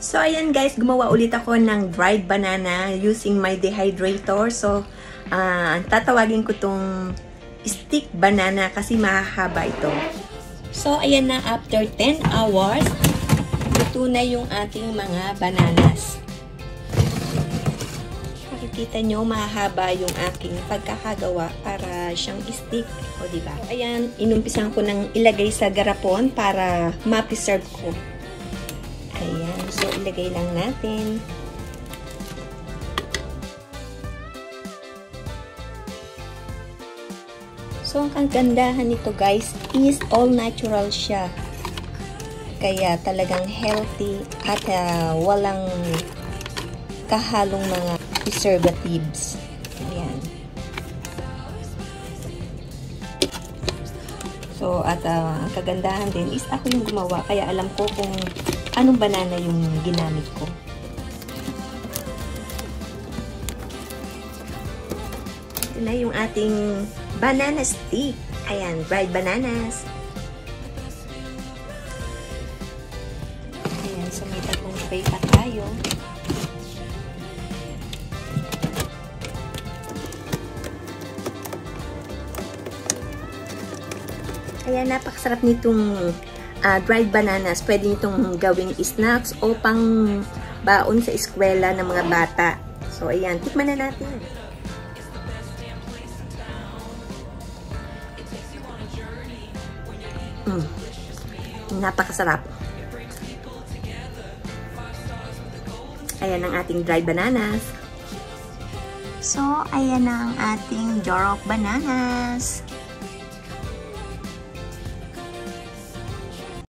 So, ayan guys, gumawa ulit ako ng dried banana using my dehydrator. So, tatawagin ko tong stick banana kasi mahahaba ito. So, ayan na, after 10 hours, luto na yung ating mga bananas. Makikita nyo, mahahaba yung aking pagkakagawa para siyang stick. O, diba? So, ayan, inumpisan ko ng ilagay sa garapon para ma-preserve ko. Ayan, so ilagay lang natin. So, ang kagandahan nito guys is all natural siya. Kaya talagang healthy at walang kahalong mga preservatives. Ayan. So, at ang kagandahan din is ako yung gumawa. Kaya alam ko kung anong banana yung ginamit ko. Ito na yung ating banana stick. Ayan, dried bananas. Ayan, so may tatlong tray pa tayo. Ayan, napakasarap nitong dried bananas. Pwede nitong gawing snacks o pang baon sa eskwela ng mga bata. So, ayan. Tikman na natin. Napakasarap. Ayan ang ating dried bananas. So, ayan ang ating jar of bananas.